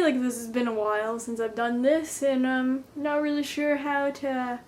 like this has been a while since I've done this, and I'm not really sure how to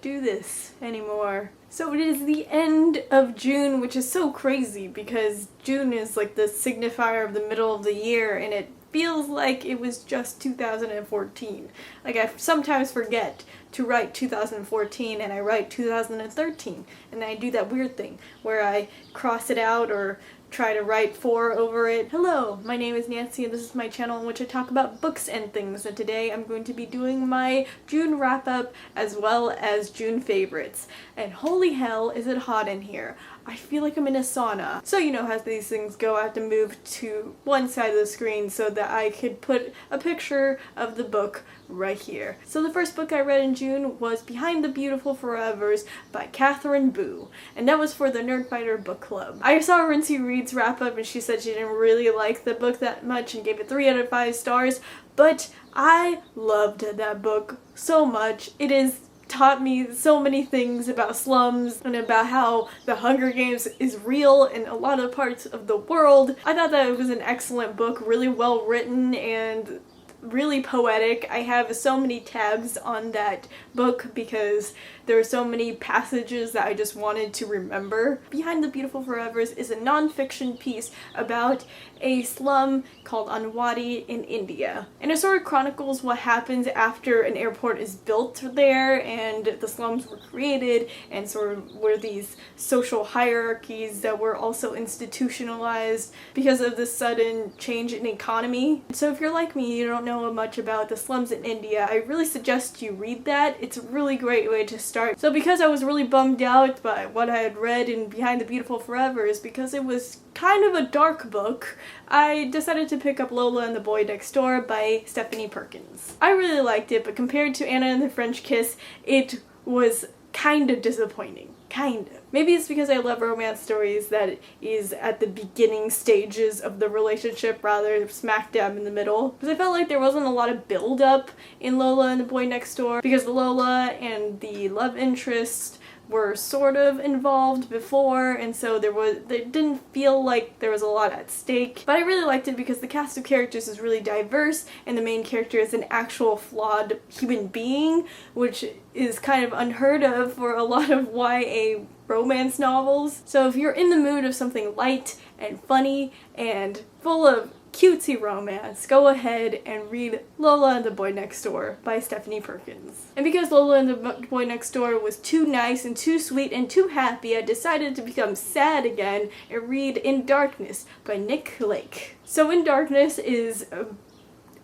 do this anymore. So it is the end of June, which is so crazy because June is like the signifier of the middle of the year, and it feels like it was just 2014. Like, I sometimes forget to write 2014 and I write 2013, and I do that weird thing where I cross it out or try to write 4 over it. Hello, my name is Nancy and this is my channel in which I talk about books and things, and today I'm going to be doing my June wrap-up as well as June favorites. And holy hell, is it hot in here. I feel like I'm in a sauna. So you know how these things go, I have to move to one side of the screen so that I could put a picture of the book right here. So the first book I read in June was Behind the Beautiful Forevers by Catherine Boo, and that was for the Nerdfighter book club. I saw Rincey Reed's wrap up and she said she didn't really like the book that much and gave it 3 out of 5 stars, but I loved that book so much. It has taught me so many things about slums and about how the Hunger Games is real in a lot of parts of the world. I thought that it was an excellent book, really well written and really poetic. I have so many tabs on that book because there are so many passages that I just wanted to remember. Behind the Beautiful Forevers is a non-fiction piece about a slum called Anwadi in India. And it sort of chronicles what happens after an airport is built there and the slums were created, and sort of were these social hierarchies that were also institutionalized because of the sudden change in economy. So if you're like me, you don't know much about the slums in India, I really suggest you read that. It's a really great way to start. So because I was really bummed out by what I had read in Behind the Beautiful Forevers, because it was kind of a dark book, I decided to pick up Lola and the Boy Next Door by Stephanie Perkins. I really liked it, but compared to Anna and the French Kiss, it was kind of disappointing. Kind of. Maybe it's because I love romance stories that is at the beginning stages of the relationship rather smack dab in the middle. Because I felt like there wasn't a lot of build up in Lola and the Boy Next Door, because Lola and the love interest were sort of involved before, and so it didn't feel like there was a lot at stake. But I really liked it because the cast of characters is really diverse and the main character is an actual flawed human being, which is kind of unheard of for a lot of YA romance novels. So if you're in the mood of something light and funny and full of cutesy romance, go ahead and read Lola and the Boy Next Door by Stephanie Perkins. And because Lola and the Boy Next Door was too nice and too sweet and too happy, I decided to become sad again and read In Darkness by Nick Lake. So In Darkness is a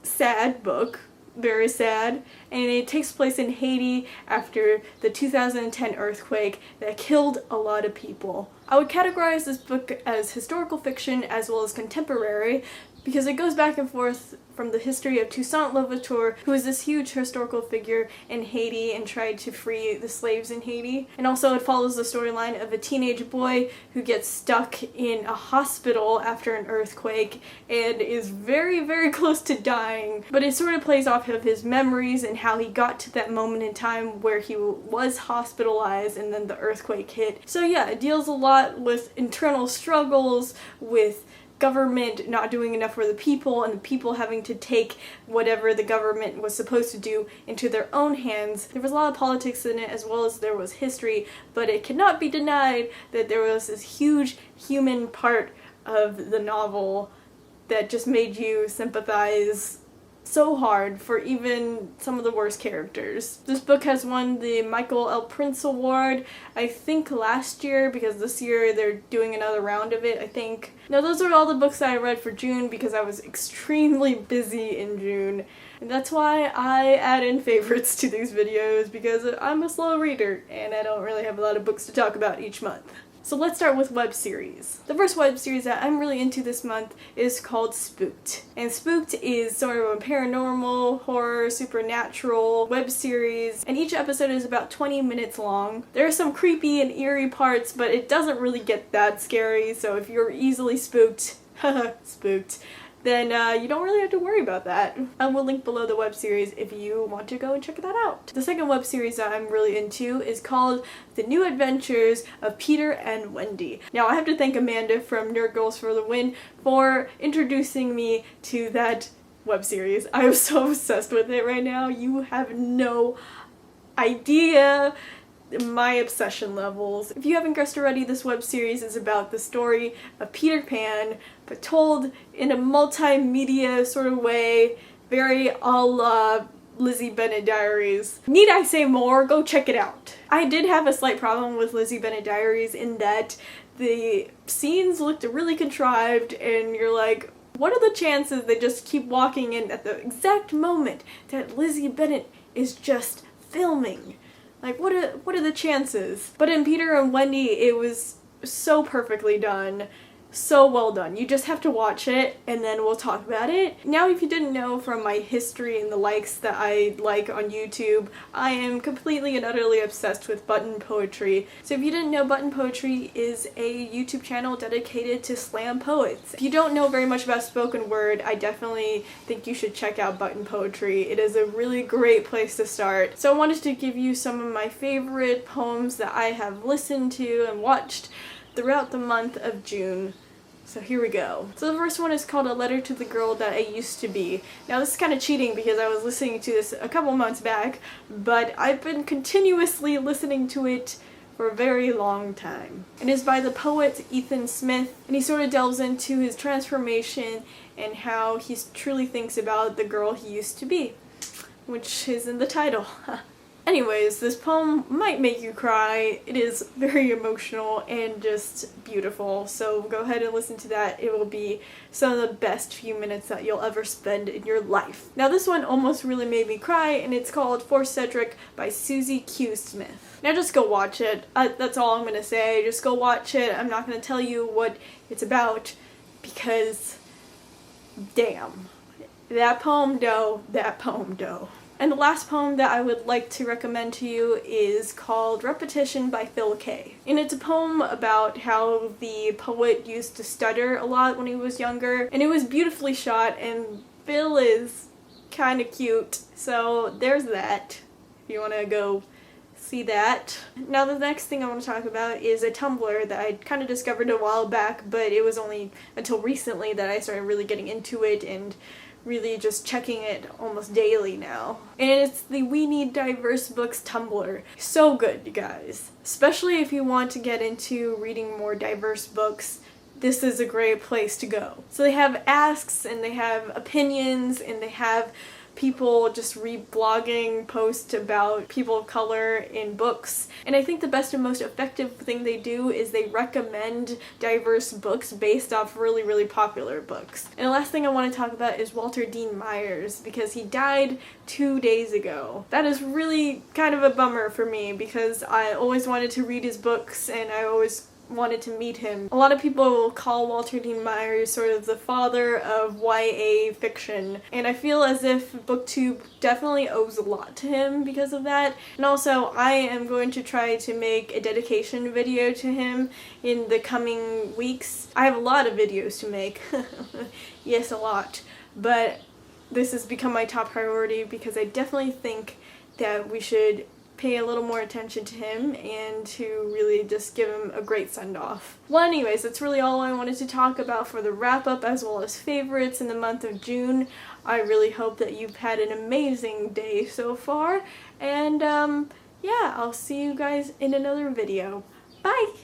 sad book, very sad, and it takes place in Haiti after the 2010 earthquake that killed a lot of people. I would categorize this book as historical fiction as well as contemporary, because it goes back and forth from the history of Toussaint Louverture, who is this huge historical figure in Haiti and tried to free the slaves in Haiti. And also it follows the storyline of a teenage boy who gets stuck in a hospital after an earthquake and is very, very close to dying. But it sort of plays off of his memories and how he got to that moment in time where he was hospitalized and then the earthquake hit. So yeah, it deals a lot with internal struggles, with government not doing enough for the people and the people having to take whatever the government was supposed to do into their own hands. There was a lot of politics in it as well as there was history, but it cannot be denied that there was this huge human part of the novel that just made you sympathize so hard for even some of the worst characters. This book has won the Michael L. Prince Award, I think last year, because this year they're doing another round of it, I think. Now those are all the books that I read for June because I was extremely busy in June. And that's why I add in favorites to these videos, because I'm a slow reader and I don't really have a lot of books to talk about each month. So let's start with web series. The first web series that I'm really into this month is called Spooked. And Spooked is sort of a paranormal, horror, supernatural web series, and each episode is about 20 minutes long. There are some creepy and eerie parts, but it doesn't really get that scary, so if you're easily spooked, spooked, then you don't really have to worry about that. I will link below the web series if you want to go and check that out. The second web series that I'm really into is called The New Adventures of Peter and Wendy. Now I have to thank Amanda from Nerd Girls for the Win for introducing me to that web series. I am so obsessed with it right now. You have no idea my obsession levels. If you haven't guessed already, this web series is about the story of Peter Pan, but told in a multimedia sort of way, very a la Lizzie Bennet Diaries. Need I say more? Go check it out. I did have a slight problem with Lizzie Bennet Diaries in that the scenes looked really contrived, and you're like, what are the chances they just keep walking in at the exact moment that Lizzie Bennet is just filming? Like, what are the chances? But in Peter and Wendy, it was so perfectly done. So well done. You just have to watch it and then we'll talk about it. Now, if you didn't know from my history and the likes that I like on YouTube, I am completely and utterly obsessed with button poetry. So if you didn't know, button poetry is a YouTube channel dedicated to slam poets. If you don't know very much about spoken word, I definitely think you should check out button poetry. It is a really great place to start. So I wanted to give you some of my favorite poems that I have listened to and watched throughout the month of June. So here we go. So the first one is called A Letter to the Girl That I Used to Be. Now this is kind of cheating because I was listening to this a couple months back, but I've been continuously listening to it for a very long time. It is by the poet Ethan Smith, and he sort of delves into his transformation and how he truly thinks about the girl he used to be, which is in the title. Anyways, this poem might make you cry. It is very emotional and just beautiful, so go ahead and listen to that. It will be some of the best few minutes that you'll ever spend in your life. Now this one almost really made me cry, and it's called For Cedric by Suzi Q. Smith. Now just go watch it. That's all I'm gonna say. Just go watch it. I'm not gonna tell you what it's about because damn. That poem dough, that poem dough. And the last poem that I would like to recommend to you is called Repetition by Kaye. And it's a poem about how the poet used to stutter a lot when he was younger. And it was beautifully shot, and Phil is kind of cute. So there's that, if you want to go see that. Now the next thing I want to talk about is a Tumblr that I kind of discovered a while back, but it was only until recently that I started really getting into it and really just checking it almost daily now. And it's the We Need Diverse Books Tumblr. So good, you guys. Especially if you want to get into reading more diverse books, this is a great place to go. So they have asks, and they have opinions, and they have people just reblogging posts about people of color in books. And I think the best and most effective thing they do is they recommend diverse books based off really, really popular books. And the last thing I want to talk about is Walter Dean Myers, because he died 2 days ago. That is really kind of a bummer for me because I always wanted to read his books and I always wanted to meet him. A lot of people will call Walter Dean Myers sort of the father of YA fiction, and I feel as if BookTube definitely owes a lot to him because of that. And also, I am going to try to make a dedication video to him in the coming weeks. I have a lot of videos to make. Yes, a lot. But this has become my top priority because I definitely think that we should pay a little more attention to him and to really just give him a great send-off. Well, anyways, that's really all I wanted to talk about for the wrap-up as well as favorites in the month of June. I really hope that you've had an amazing day so far, and yeah, I'll see you guys in another video. Bye!